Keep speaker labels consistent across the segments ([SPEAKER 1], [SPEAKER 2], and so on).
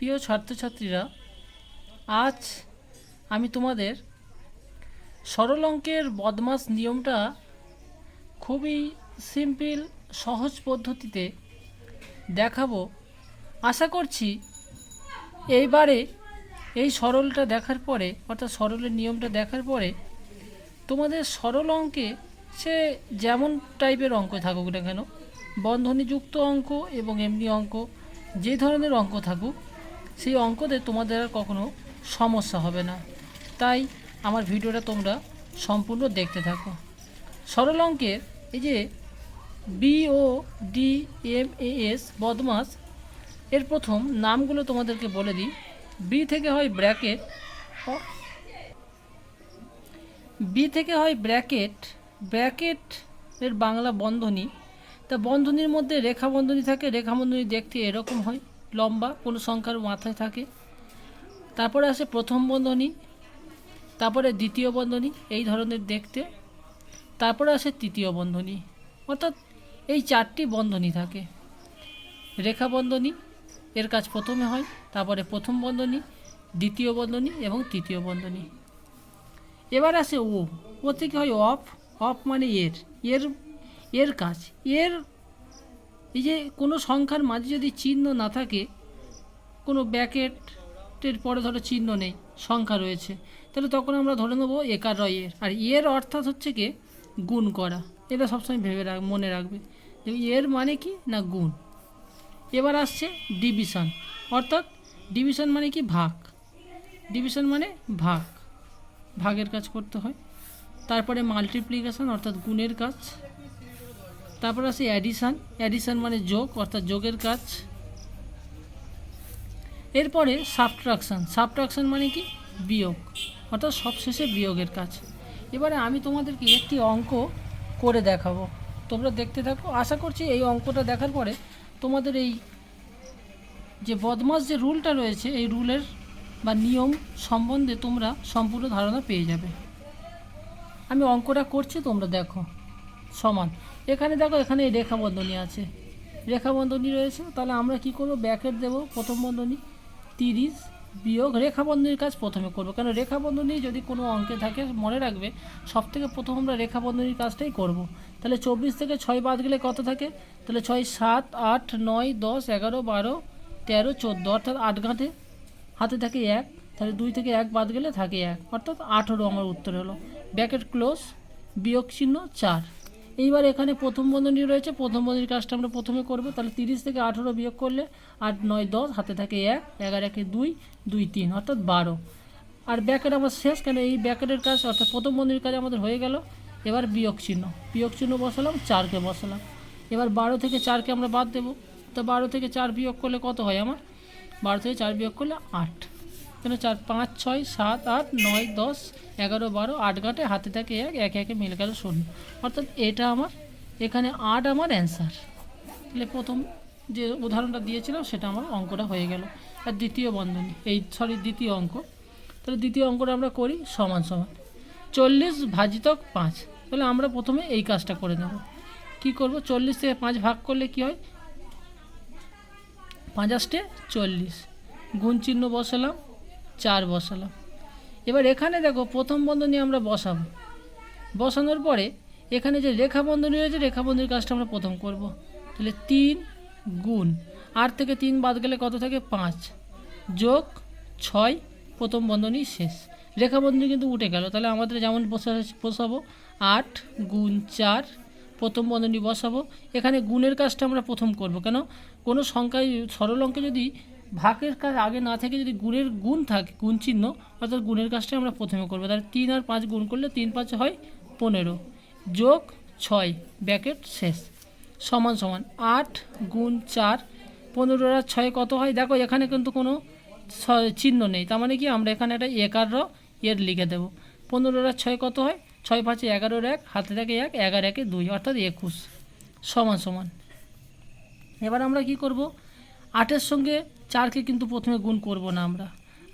[SPEAKER 1] প্রিয় ছাত্রছাত্রীরা, আজ আমি তোমাদের সরল অঙ্কের বদমাস নিয়মটা খুবই সিম্পল সহজ পদ্ধতিতে দেখাবো। আশা করছি এইবারে এই সরলটা দেখার পরে, অর্থাৎ সরলের নিয়মটা দেখার পরে তোমাদের সরল অঙ্কে সে যেমন টাইপের অঙ্ক থাকুক না কেন, বন্ধনীযুক্ত অঙ্ক এবং এমনি অঙ্ক, যে ধরনের অঙ্ক থাকুক, সেই অঙ্কতে তোমাদের আর কখনো সমস্যা হবে না। তাই আমার ভিডিওটা তোমরা সম্পূর্ণ দেখতে থাকো। সরল অঙ্কের এই যে BODMAS বদমাস, এর প্রথম নামগুলো তোমাদেরকে বলে দিই। বি থেকে হয় ব্র্যাকেট, ব্র্যাকেট এর বাংলা বন্ধনী। তা বন্ধনীর মধ্যে রেখা বন্ধনী থাকে। রেখা বন্ধনী দেখতে এরকম হয়, লম্বা, কোনো সংখ্যার মাথায় থাকে। তারপরে আসে প্রথম বন্ধনী, তারপরে দ্বিতীয় বন্ধনী, এই ধরনের দেখতে। তারপরে আসে তৃতীয় বন্ধনী, অর্থাৎ এই চারটি বন্ধনী থাকে। রেখা বন্ধনী এর কাজ প্রথমে হয়, তারপরে প্রথম বন্ধনী, দ্বিতীয় বন্ধনী এবং তৃতীয় বন্ধনী। এবার আসে ও থেকে হয় অফ মানে এর কাজ। এই যে কোনো সংখ্যার মাঝে যদি চিহ্ন না থাকে, কোনো ব্র্যাকেটের পরে ধরো চিহ্ন নেই, সংখ্যা রয়েছে, তাহলে তখন আমরা ধরে নেবো একার এর। আর এর অর্থাৎ হচ্ছে কি গুণ করা। এটা সবসময় মনে রাখবে যে এর মানে কি না গুণ। এবার আসছে ডিভিশন, অর্থাৎ ডিভিশন মানে কি ভাগ। ডিভিশন মানে ভাগের কাজ করতে হয়। তারপরে মাল্টিপ্লিকেশন, অর্থাৎ গুণের কাজ। তারপর আসে অ্যাডিশন মানে যোগ, অর্থাৎ যোগের কাজ। এরপরে সাবট্রাকশন মানে কি বিয়োগ, অর্থাৎ সবশেষে বিয়োগের কাজ। এবারে আমি তোমাদেরকে একটি অঙ্ক করে দেখাবো, তোমরা দেখতে থাকো। আশা করছি এই অঙ্কটা দেখার পরে তোমাদের এই যে বদমাস যে রুলটা রয়েছে, এই রুলের বা নিয়ম সম্বন্ধে তোমরা সম্পূর্ণ ধারণা পেয়ে যাবে। আমি অঙ্কটা করছি, তোমরা দেখো। সমান, এখানে দেখো, এখানে এই রেখা বন্ধনী আছে, রেখা বন্ধনী রয়েছে। তাহলে আমরা কি করব, ব্র্যাকেট দেব। প্রথম বন্ধনী 30 বিয়োগ রেখা বন্ধনীর কাজ প্রথমে করব, কারণ রেখা বন্ধনী যদি কোনো অঙ্কে থাকে মনে রাখবে সবথেকে প্রথম আমরা রেখা বন্ধনীর কাজটাই করব। তাহলে 24 থেকে 6 বাদ গেলে কত থাকে, তাহলে 6 7 8 9 10 11 12 13 14, অর্থাৎ 8 গাঁটে হাতে থাকে 1। তাহলে 2 থেকে 1 বাদ গেলে থাকে 1, অর্থাৎ 18 আমার উত্তর হলো। ব্র্যাকেট ক্লোজ, বিয়োগ চিহ্ন 4। এইবার এখানে প্রথম বন্ধনী রয়েছে, প্রথম বন্ধনীর কাজটা আমরা প্রথমে করব। তাহলে 30 থেকে 18 বিয়োগ করলে 8 9 10, হাতে থাকে 1, 11 1 2 2 3, অর্থাৎ 12। আর ব্র্যাকেট আমার শেষ, কেন এই ব্র্যাকেটের কাজ অর্থাৎ প্রথম বন্ধনীর কাজ আমাদের হয়ে গেল। এবার বিয়োগ চিহ্ন বসালাম, 4কে বসালাম। এবার 12 থেকে 4কে আমরা বাদ দেবো। তো 12 থেকে 4 বিয়োগ করলে কত হয় আমার, 12 থেকে 4 বিয়োগ করলে 8। কেন 4 5 6 7 8 9 10 11 12, 8 গাঁটে হাতে থাকে 1, 1 1 মিলে গেল 0, অর্থাৎ এটা আমার এখানে 8 আমার অ্যান্সার। তাহলে প্রথম যে উদাহরণটা দিয়েছিলাম সেটা আমার অঙ্কটা হয়ে গেল। আর দ্বিতীয় বন্ধনী দ্বিতীয় অঙ্ক, তাহলে দ্বিতীয় অঙ্কটা আমরা করি। সমান 40 ভাজিতক 5। তাহলে আমরা প্রথমে এই কাজটা করে নেব। কি করব, 40 থেকে 5 ভাগ করলে কি হয়, 5 8 40, গুণ চিহ্ন বসালাম, 4 বসালাম। এবার এখানে দেখো প্রথম বন্ধনী আমরা বসাবো। বসানোর পরে এখানে যে রেখা বন্ধনী রয়েছে, রেখা বন্ধনীর কাজটা আমরা প্রথম করব। তাহলে 3 গুণ 8 থেকে 3 বাদ গেলে কত থাকে 5, যোগ 6, প্রথম বন্ধনী শেষ। রেখা বন্ধনী কিন্তু উঠে গেল। তাহলে আমাদের যেমন বসাবো 8 গুণ 4, প্রথম বন্ধনী বসাবো। এখানে গুণের কাজটা আমরা প্রথম করব, কেন কোনো সংখ্যায় সরল অঙ্কে যদি ভাগের কাজ আগে না থেকে যদি গুণ থাকে, গুণ চিহ্ন, অর্থাৎ গুণের কাজটা আমরা প্রথমে করবো। তাহলে 3 আর 5 গুণ করলে 3 5 হয় 15, যোগ 6, ব্র্যাকেট শেষ। সমান 8 গুণ 4, 15 আর 6 কত হয়, দেখো এখানে কিন্তু কোনো চিহ্ন নেই, তার মানে কি আমরা এখানে একটা একার এর লিখে দেবো। 15 আর 6 কত হয়, 6 5 11 1, হাতে থাকে 1, 11 1 2, অর্থাৎ 21। সমান এবার আমরা কি করব, 8-এর সঙ্গে 4কে কিন্তু প্রথমে গুণ করব না,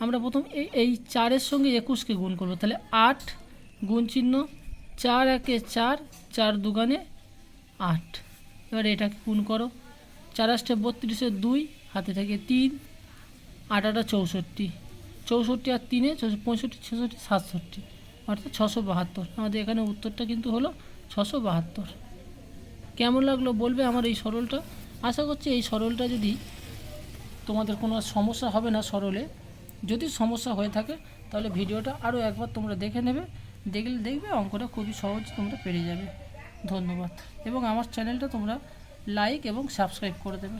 [SPEAKER 1] আমরা প্রথম এই 4-এর সঙ্গে 21কে গুণ করব। তাহলে 8 গুণ চিহ্ন, 4 1 4, 4 2 8। এবার এটাকে গুণ করো, 4 8 32, হাতে থাকে 3, 8 8 64, 64 আর 3 65 66 67, অর্থাৎ 672। আমাদের এখানে উত্তরটা কিন্তু হলো 672। কেমন লাগলো বলবে আমার এই সরলটা। আশা করছি এই সরলটা যদি তোমাদের কোনো সমস্যা হবে না সরলে। যদি সমস্যা হয়ে থাকে তাহলে ভিডিওটা আরও একবার তোমরা দেখে নেবে, দেখবে অঙ্কটা খুবই সহজ তোমরা পেরে যাবে। ধন্যবাদ। এবং আমার চ্যানেলটা তোমরা লাইক এবং সাবস্ক্রাইব করে দেবে।